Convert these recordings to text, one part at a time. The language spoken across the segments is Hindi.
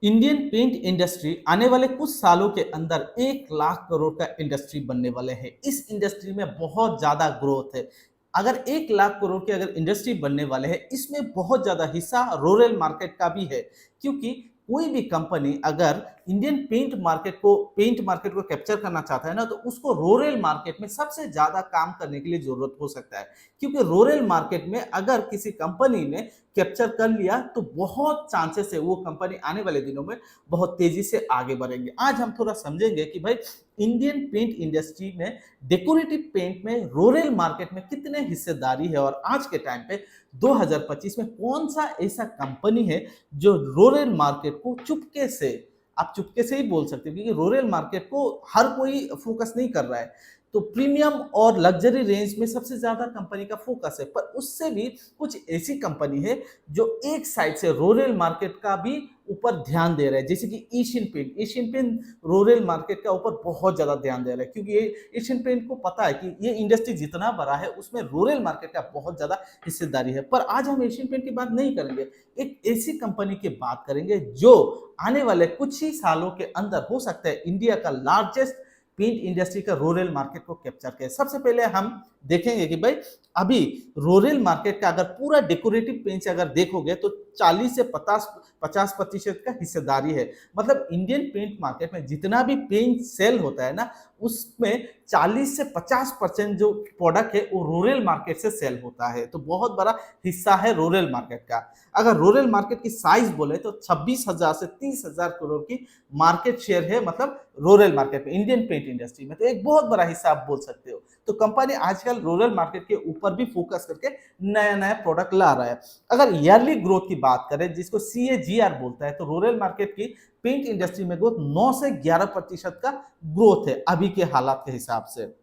इंडियन पेंट इंडस्ट्री आने वाले कुछ सालों के अंदर 1 लाख करोड़ का इंडस्ट्री बनने वाले हैं। इस इंडस्ट्री में बहुत ज्यादा ग्रोथ है। अगर 1 लाख करोड़ की अगर इंडस्ट्री बनने वाले हैं, इसमें बहुत ज्यादा हिस्सा रूरल मार्केट का भी है। क्योंकि कोई भी कंपनी अगर इंडियन पेंट मार्केट को कैप्चर करना चाहता है ना, तो उसको रूरल मार्केट में सबसे ज्यादा काम करने के लिए जरूरत हो सकता है। क्योंकि रूरल मार्केट में अगर किसी कंपनी ने कैप्चर कर लिया तो बहुत चांसेस है वो कंपनी आने वाले दिनों में बहुत तेजी से आगे बढ़ेंगे। आज हम थोड़ा समझेंगे कि भाई इंडियन पेंट इंडस्ट्री में डेकोरेटिव पेंट में रूरल मार्केट में कितने हिस्सेदारी है, और आज के टाइम पे 2025 में कौन सा ऐसा कंपनी है जो रूरल मार्केट को चुपके से, आप चुपके से ही बोल सकते हो क्योंकि रूरल मार्केट को हर कोई फोकस नहीं कर रहा है। तो प्रीमियम और लग्जरी रेंज में सबसे ज्यादा कंपनी का फोकस है, पर उससे भी कुछ ऐसी कंपनी है जो एक साइड से रूरल मार्केट का भी ऊपर ध्यान दे रहा है, जैसे कि एशियन पेंट रूरल मार्केट का ऊपर बहुत ज्यादा ध्यान दे रहा है। क्योंकि ये एशियन पेंट को पता है कि ये इंडस्ट्री जितना बड़ा है उसमें रूरल मार्केट का बहुत ज्यादा हिस्सेदारी है। पर आज हम एशियन पेंट की बात नहीं करेंगे, एक ऐसी कंपनी की बात करेंगे जो आने वाले कुछ ही सालों के अंदर हो सकता है इंडिया का लार्जेस्ट पेंट इंडस्ट्री का रूरल मार्केट को कैप्चर किया। सबसे पहले हम देखेंगे कि भाई अभी रूरल मार्केट का अगर पूरा डेकोरेटिव पेंट से अगर देखोगे तो 40 से 50% का हिस्सेदारी है। मतलब इंडियन पेंट मार्केट में जितना भी पेंट सेल होता है ना, उसमें 40 से 50% जो प्रोडक्ट है वो रूरल मार्केट से सेल होता है। तो बहुत बड़ा हिस्सा है रूरल मार्केट का। अगर रूरल मार्केट की साइज बोले तो 26,000 से 30,000 करोड़ की मार्केट शेयर है, मतलब रूरल मार्केट में इंडियन पेंट इंडस्ट्री में। तो एक बहुत बड़ा हिस्सा आप बोल सकते हो। तो कंपनी आजकल रूरल मार्केट के ऊपर भी फोकस करके नया नया प्रोडक्ट ला रहा है। अगर ईयरली ग्रोथ की बात करें जिसको CAGR बोलता है, तो रूरल मार्केट की पेंट इंडस्ट्री में ग्रोथ 9 से 11% का ग्रोथ है अभी के हालात के हिसाब से।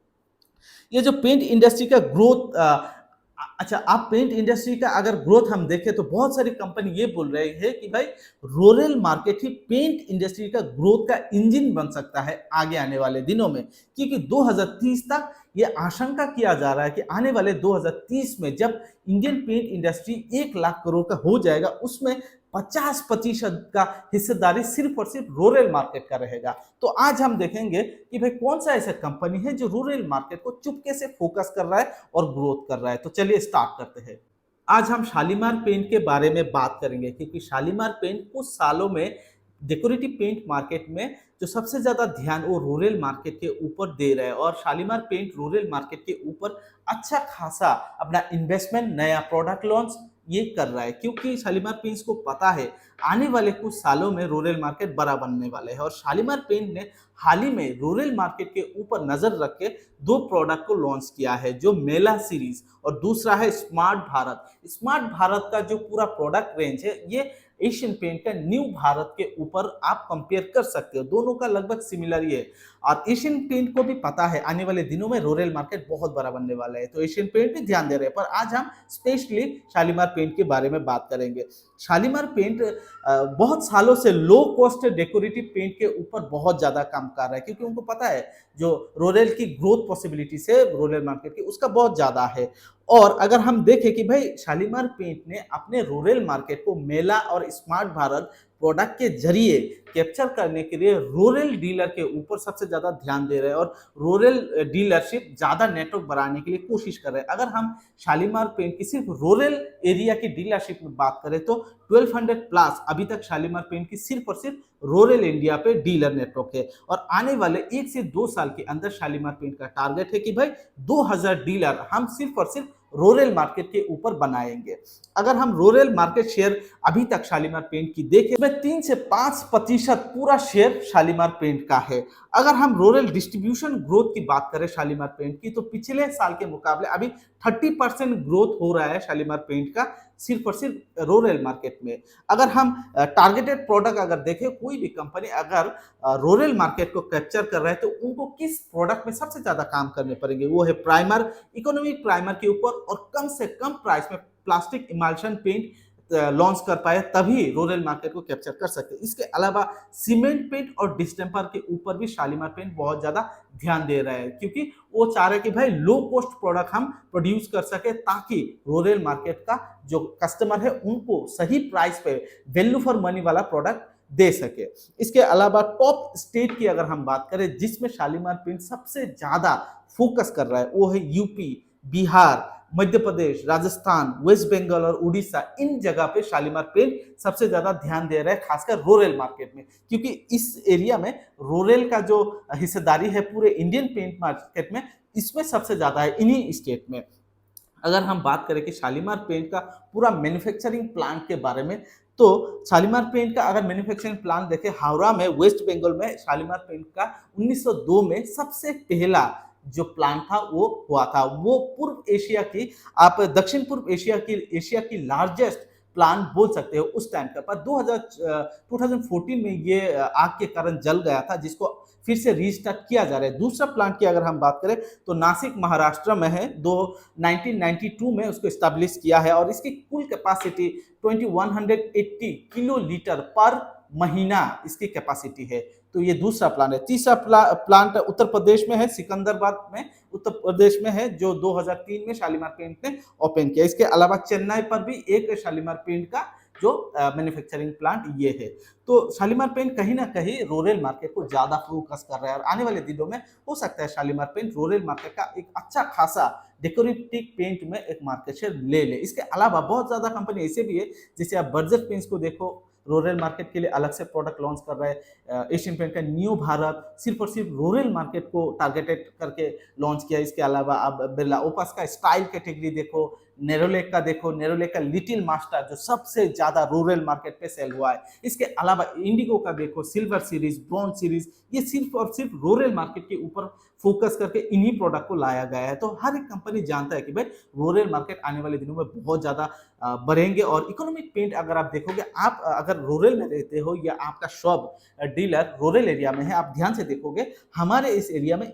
ये जो पेंट इंडस्ट्री का ग्रोथ, अच्छा आप पेंट इंडस्ट्री का अगर ग्रोथ हम देखें तो बहुत सारी कंपनी ये बोल रही है कि भाई रूरल मार्केट ही पेंट इंडस्ट्री का ग्रोथ का इंजन बन सकता है आगे आने वाले दिनों में। क्योंकि 2030 तक ये आशंका किया जा रहा है कि आने वाले 2030 में जब Indian paint industry 1 lakh crore का हो जाएगा, उसमें 50% का हिस्सेदारी सिर्फ और सिर्फ रूरल मार्केट का रहेगा। तो आज हम देखेंगे कि भाई कौन सा ऐसा कंपनी है जो रूरल मार्केट को चुपके से फोकस कर रहा है और ग्रोथ कर रहा है। तो चलिए स्टार्ट करते हैं। आज हम शालीमार पेंट के बारे में बात करेंगे क्योंकि शालीमार पेंट कुछ सालों में डेकोरेटिव पेंट मार्केट में जो सबसे ज्यादा ध्यान वो रूरल मार्केट के ऊपर दे रहा है, और शालीमार पेंट रूरल मार्केट के ऊपर अच्छा खासा अपना इन्वेस्टमेंट, नया प्रोडक्ट लॉन्च ये कर रहा है। क्योंकि शालीमार पेंट्स को पता है आने वाले कुछ सालों में रूरल मार्केट बड़ा बनने वाला है, और शालीमार पेंट ने हाल ही में रूरल मार्केट के ऊपर नजर रख के 2 प्रोडक्ट को लॉन्च किया है, जो मेला सीरीज और दूसरा है स्मार्ट भारत। स्मार्ट भारत का जो पूरा प्रोडक्ट रेंज है ये एशियन पेंट का न्यू भारत के ऊपर आप कंपेयर कर सकते हो, दोनों का लगभग सिमिलर ही है। और एशियन पेंट को भी पता है आने वाले दिनों में रूरल मार्केट बहुत बड़ा बनने वाला है, तो एशियन पेंट भी ध्यान दे रहे हैं। पर आज हम स्पेशली शालीमार पेंट के बारे में बात करेंगे। शालीमार पेंट बहुत सालों से लो कॉस्ट डेकोरेटिव पेंट के ऊपर बहुत ज्यादा काम कर रहा है, क्योंकि उनको पता है जो रूरल की ग्रोथ पॉसिबिलिटीज है रूरल मार्केट की उसका बहुत ज्यादा है। और अगर हम देखें कि भाई शालीमार पेंट ने अपने रूरल मार्केट को मेला और स्मार्ट भारत प्रोडक्ट के जरिए कैप्चर करने के लिए रूरल डीलर के ऊपर सबसे ज्यादा ध्यान दे रहे हैं, और रूरल डीलरशिप ज्यादा नेटवर्क बढ़ाने के लिए कोशिश कर रहे हैं। अगर हम शालीमार पेंट की सिर्फ रूरल एरिया की डीलरशिप में बात करें तो 1200 प्लस अभी तक शालीमार पेंट की सिर्फ और सिर्फ रूरल इंडिया पे डीलर नेटवर्क है। और आने वाले 1 से 2 साल के अंदर शालीमार पेंट का टारगेट है कि भाई 2000 डीलर हम सिर्फ और सिर्फ रूरल मार्केट के ऊपर बनाएंगे। अगर हम रूरल मार्केट शेयर अभी तक शालीमार पेंट की देखें, में 3 से 5% पूरा शेयर शालीमार पेंट का है। अगर हम रूरल डिस्ट्रीब्यूशन ग्रोथ की बात करें शालीमार पेंट की, तो पिछले साल के मुकाबले अभी 30% ग्रोथ हो रहा है शालीमार पेंट का सिर्फ और सिर्फ रूरल मार्केट में। अगर हम टारगेटेड प्रोडक्ट अगर देखें, कोई भी कंपनी अगर रूरल मार्केट को कैप्चर कर रहा है तो उनको किस प्रोडक्ट में सबसे ज्यादा काम करने पड़ेंगे, वो है प्राइमर, इकोनॉमिक प्राइमर के ऊपर, और कम से कम प्राइस में प्लास्टिक इमल्शन पेंट लॉन्च कर पाए तभी रूरल मार्केट को कैप्चर कर सकते हैं। इसके अलावा सीमेंट पेंट और डिस्टेम्पर के ऊपर भी शालीमार पेंट बहुत ज्यादा ध्यान दे रहा है, क्योंकि वो चाह रहे हैं कि भाई लो कॉस्ट प्रोडक्ट हम प्रोड्यूस कर सके ताकि रूरल मार्केट का जो कस्टमर है उनको सही प्राइस पे वैल्यू फॉर मनी वाला प्रोडक्ट दे सके। इसके अलावा टॉप स्टेट की अगर हम बात करें जिसमें शालीमार पेंट सबसे ज़्यादा फोकस कर रहा है, वो है यूपी, बिहार, मध्य प्रदेश, राजस्थान, वेस्ट बंगाल और उड़ीसा। इन जगह पे शालीमार पेंट सबसे ज़्यादा ध्यान दे रहा है, खासकर रूरल मार्केट में, क्योंकि इस एरिया में रूरल का जो हिस्सेदारी है पूरे इंडियन पेंट मार्केट में, इसमें सबसे ज़्यादा है इन्हीं स्टेट में। अगर हम बात करें कि शालीमार पेंट का पूरा मैन्युफैक्चरिंग प्लांट के बारे में, तो शालीमार पेंट का अगर मैन्युफैक्चरिंग प्लांट देखें, हावड़ा में, वेस्ट बंगाल में शालीमार पेंट का 1902 में सबसे पहला जो प्लांट था वो हुआ था। वो पूर्व एशिया की, आप दक्षिण पूर्व एशिया की लार्जेस्ट प्लांट बोल सकते हो उस टाइम का। पर 2014 में ये आग के कारण जल गया था, जिसको फिर से रीस्टार्ट किया जा रहा है। दूसरा प्लांट की अगर हम बात करें तो नासिक महाराष्ट्र में है, 1992 में उसको स्टैब्लिश किया है और इसकी कुल कैपेसिटी 2180 किलो लीटर पर महीना इसकी कैपेसिटी है। तो ये दूसरा प्लांट है। तीसरा प्लांट उत्तर प्रदेश में है, सिकंदराबाद में उत्तर प्रदेश में है, जो 2003 में शालीमार पेंट ने ओपन किया। इसके अलावा चेन्नई पर भी एक शालीमार पेंट का जो मैन्युफैक्चरिंग प्लांट ये है। तो शालीमार पेंट कहीं ना कहीं रूरल मार्केट को ज्यादा फोकस कर रहा है और आने वाले दिनों में हो सकता है शालीमार पेंट रूरल मार्केट का एक अच्छा खासा डेकोरेटिव पेंट में एक मार्केट शेयर ले ले। इसके अलावा बहुत ज्यादा कंपनी ऐसे भी है, जैसे आप बर्जर पेंट्स को देखो, रूरल मार्केट के लिए अलग से प्रोडक्ट लॉन्च कर रहा है। एशियन पेंट का न्यू भारत सिर्फ और सिर्फ रूरल मार्केट को टारगेटेड करके लॉन्च किया। इसके अलावा आप बिरला ओपस का स्टाइल कैटेगरी देखो, नेरोलेक का देखो, नेरोलेक का लिटिल मास्टर जो सबसे ज्यादा रूरल मार्केट पे सेल हुआ है। इसके अलावा इंडिगो का देखो, सिल्वर सीरीज, ब्रॉन्ज सीरीज, ये सिर्फ और सिर्फ रूरल मार्केट के ऊपर फोकस करके इन्हीं प्रोडक्ट को लाया गया है। तो हर एक कंपनी जानता है कि भाई रूरल मार्केट आने वाले दिनों में बहुत ज्यादा बढ़ेंगे। और इकोनॉमिक पेंट अगर आप देखोगे, आप अगर रूरल में रहते हो या आपका शॉप डीलर रूरल एरिया में है, आप ध्यान से देखोगे हमारे इस एरिया में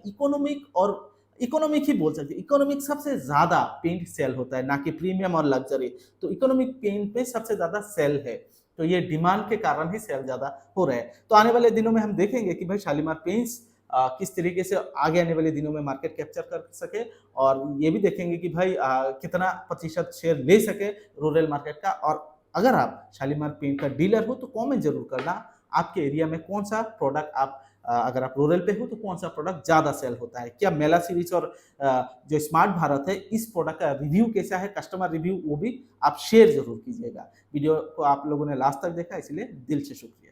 इकोनॉमिक ही बोल सकते हैं, इकोनॉमिक सबसे ज्यादा पेंट सेल होता है, ना कि प्रीमियम और लग्जरी। तो इकोनॉमिक पेंट पे सबसे ज्यादा सेल है, तो ये डिमांड के कारण ही सेल ज्यादा हो रहा है। तो आने वाले दिनों में हम देखेंगे कि भाई शालीमार पेंट्स किस तरीके से आगे आने वाले दिनों में मार्केट कैप्चर कर सके, और ये भी देखेंगे कि भाई कितना प्रतिशत शेयर ले सके रूरल मार्केट का। और अगर आप शालीमार पेंट का डीलर हो तो कमेंट जरूर करना, आपके एरिया में कौन सा प्रोडक्ट आप अगर आप रूरल पे हो तो कौन सा प्रोडक्ट ज़्यादा सेल होता है। क्या मेला सीरीज और जो स्मार्ट भारत है इस प्रोडक्ट का रिव्यू कैसा है, कस्टमर रिव्यू, वो भी आप शेयर जरूर कीजिएगा। वीडियो को आप लोगों ने लास्ट तक देखा, इसलिए दिल से शुक्रिया।